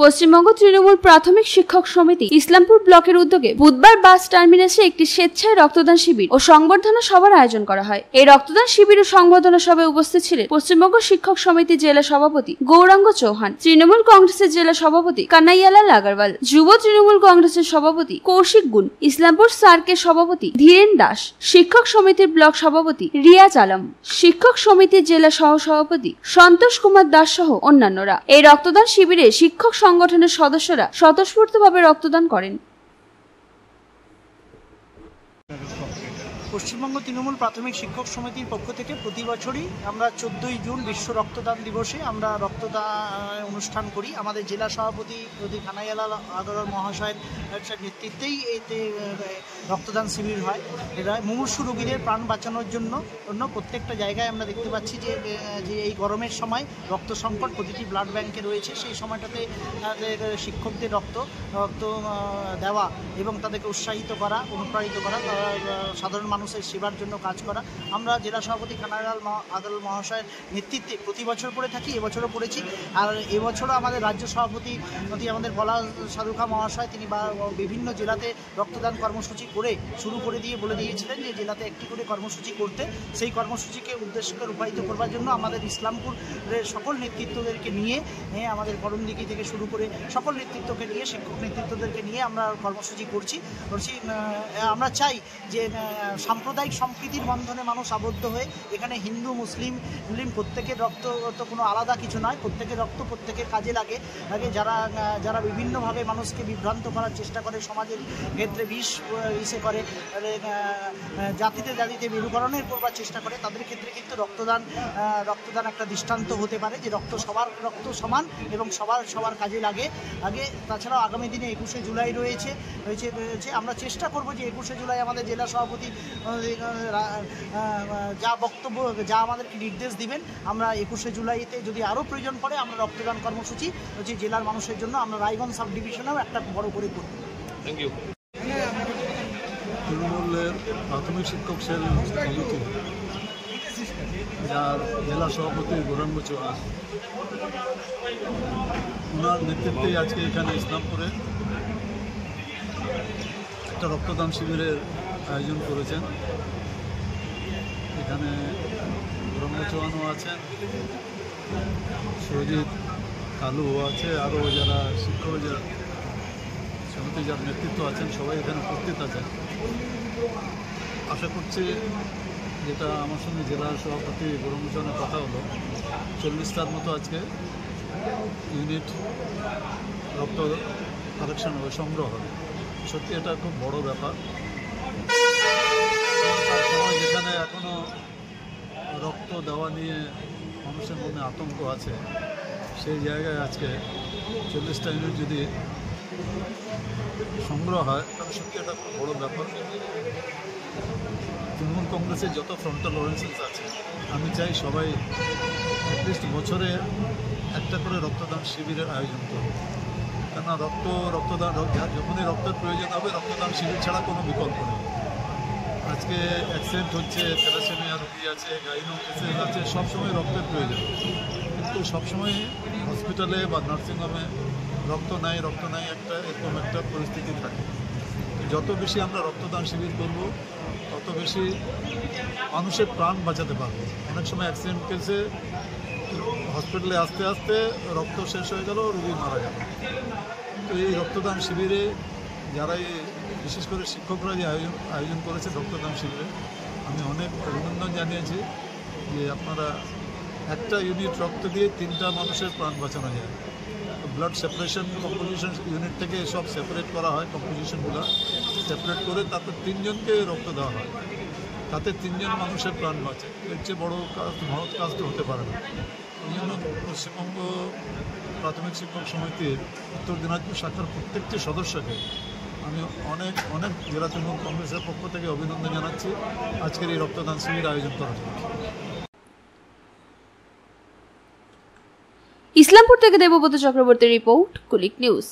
পশ্চিমবঙ্গ তৃণমূল প্রাথমিক শিক্ষক সমিতি ইসলামপুর ব্লকের উদ্যোগে বুধবার বাস টার্মিনাসে একটি স্বেচ্ছায় রক্তদান শিবির ও সংবর্ধনা সভার আয়োজন করা হয়। এই রক্তদান শিবির ও সংবর্ধনা সভায় উপস্থিত ছিলেন পশ্চিমবঙ্গ শিক্ষক সমিতি জেলা সভাপতি গৌরাঙ্গ চৌহান, তৃণমূল কংগ্রেসের জেলা সভাপতি কানাইয়ালাল আগরওয়াল, যুব তৃণমূল কংগ্রেসের সভাপতি কৌশিক গুণ, ইসলামপুর সার্কের সভাপতি ধীরেন দাস, শিক্ষক সমিতির ব্লক সভাপতি রিয়াজ আলম, শিক্ষক সমিতির জেলা সহসভাপতি সন্তোষ কুমার দাস সহ অন্যান্যরা। এই রক্তদান শিবিরে শিক্ষক সংগঠনের সদস্যরা স্বতঃস্ফূর্তভাবে রক্তদান করেন। পশ্চিমবঙ্গ তৃণমূল প্রাথমিক শিক্ষক সমিতির পক্ষ থেকে প্রতি বছরই আমরা 14ই জুন বিশ্ব রক্তদান দিবসে আমরা রক্তদান অনুষ্ঠান করি। আমাদের জেলা সভাপতি কানাইয়ালাল আগরওয়াল মহাশয়ের নেতৃত্বেই এতে রক্তদান শিবির হয়। এরা মুমূর্ষু রোগীদের প্রাণ বাঁচানোর জন্য প্রত্যেকটা জায়গায় আমরা দেখতে পাচ্ছি যে এই গরমের সময় রক্ত সংকট প্রতিটি ব্লাড ব্যাংকে রয়েছে। সেই সময়টাতে তাদের শিক্ষকদের রক্ত দেওয়া এবং তাদেরকে উৎসাহিত করা, অনুপ্রাণিত করা, সাধারণ মানুষের সেবার জন্য কাজ করা। আমরা জেলা সভাপতি কানাইয়ালাল আগরওয়াল মহাশয়ের নেতৃত্বে প্রতি বছর করে থাকি, এবছরও করেছি। আর এবছরও আমাদের রাজ্য সভাপতি আমাদের পলাশ সাধুখা মহাশয় তিনি বিভিন্ন জেলাতে রক্তদান কর্মসূচি করে শুরু করে দিয়ে বলে দিয়েছিলেন যে জেলাতে একটি করে কর্মসূচি করতে। সেই কর্মসূচিকে উদ্দেশ্য করে রূপায়িত করবার জন্য আমাদের ইসলামপুরের সকল নেতৃত্বদেরকে নিয়ে, আমাদের করমদিঘি থেকে শুরু করে সকল নেতৃত্বকে নিয়ে, শিক্ষক নেতৃত্বদেরকে নিয়ে আমরা কর্মসূচি করছি। আমরা চাই যে সাম্প্রদায়িক সম্প্রীতির বন্ধনে মানুষ আবদ্ধ হয়ে, এখানে হিন্দু মুসলিম প্রত্যেকের রক্ত তো কোনো আলাদা কিছু নয়, প্রত্যেকের রক্ত প্রত্যেকের কাজে লাগে। যারা বিভিন্নভাবে মানুষকে বিভ্রান্ত করার চেষ্টা করে, সমাজের ক্ষেত্রে ইসে করে, জাতিতে মেরুকরণের করবার চেষ্টা করে, তাদের ক্ষেত্রে কিন্তু রক্তদান একটা দৃষ্টান্ত হতে পারে যে সবার রক্ত সমান এবং সবার কাজে লাগে। তাছাড়াও আগামী দিনে 21শে জুলাই রয়েছে। আমরা চেষ্টা করব যে 21শে জুলাই আমাদের জেলা সভাপতি যা বক্তব্য, যা আমাদেরকে নির্দেশ দিবেন, আমরা 21শে জুলাইতে যদি আরও প্রয়োজন পড়ে আমরা রক্তদান কর্মসূচি জেলার মানুষের জন্য আমরা রায়গঞ্জ সাব ডিভিশনেও একটা বড় করে করব। Thank you. তৃণমূলের প্রাথমিক শিক্ষক সেল সমিতি যার জেলা সভাপতি গৌরাঙ্গ চৌহান, ওনার নেতৃত্বেই আজকে এখানে ইসলামপুরে একটা রক্তদান শিবিরের আয়োজন করেছেন। এখানে গৌরাঙ্গ চৌহানও আছেন, সজিত কালুও আছে, আরও যারা শিক্ষক সমিতি যার নেতৃত্ব আছেন সবাই এখানে উপস্থিত আছেন। আশা করছি যেটা আমার সঙ্গে জেলা সভাপতি গৌরাঙ্গ চৌহানের কথা হলো, 40টার মতো আজকে ইউনিট রক্ত কালেকশন হবে, সংগ্রহ হবে। সত্যি এটা খুব বড় ব্যাপার। যেখানে এখনও রক্ত দেওয়া নিয়ে মানুষের মনে আতঙ্ক আছে, সেই জায়গায় আজকে 40টা ইউনিট যদি সংগ্রহ হয় তাহলে সত্যি এটা খুব বড় ব্যাপার। তৃণমূল কংগ্রেসের যত ফ্রন্টাল অর্গানাইজেশনস আছে, আমি চাই সবাই অ্যাটলিস্ট বছরে একটা করে রক্তদান শিবিরের আয়োজন করবে। কেননা রক্তদান যখনই রক্তের প্রয়োজন হবে, রক্তদান শিবির ছাড়া কোনো বিকল্প নেই। আজকে অ্যাক্সিডেন্ট হচ্ছে, থ্যালাসেমিয়া রোগী আছে, গাইনো কেসেস আছে, সবসময় রক্তের প্রয়োজন, কিন্তু সবসময় হসপিটালে বা নার্সিংহোমে রক্ত নাই একটা এরকম একটা পরিস্থিতি থাকে। যত বেশি আমরা রক্তদান শিবির করব তত বেশি মানুষের প্রাণ বাঁচাতে পারবো। অনেক সময় অ্যাক্সিডেন্ট কেসে হসপিটালে আসতে আসতে রক্ত শেষ হয়ে গেল, রোগী মারা গেল। তো এই রক্তদান শিবিরে যারাই, বিশেষ করে শিক্ষকরা যে আয়োজন করেছে রক্তদান শিবিরে, আমি অনেক অভিনন্দন জানিয়েছি যে আপনারা একটা ইউনিট রক্ত দিয়ে 3টা মানুষের প্রাণ বাঁচানো যায়। ব্লাড সেপারেশন কম্পোজিশন ইউনিট থেকে সব সেপারেট করা হয়, কম্পোজিশনগুলো সেপারেট করে তারপর 3 জনকে রক্ত দেওয়া হয়, তাতে 3 জন মানুষের প্রাণ বাঁচে। এর চেয়ে বড়ো কাজ, মহৎ কাজ তো হতে পারে না। এই জন্য পশ্চিমবঙ্গ প্রাথমিক শিক্ষক সমিতির উত্তর দিনাজপুর শাখার প্রত্যেকটি সদস্যকে আমি অনেক জেলা তৃণমূল কংগ্রেসের পক্ষ থেকে অভিনন্দন জানাচ্ছি আজকের এই রক্তদান শিবির আয়োজন করার জন্য। ইসলামপুর থেকে দেবব্রত চক্রবর্তীর রিপোর্ট, কুলিক নিউজ।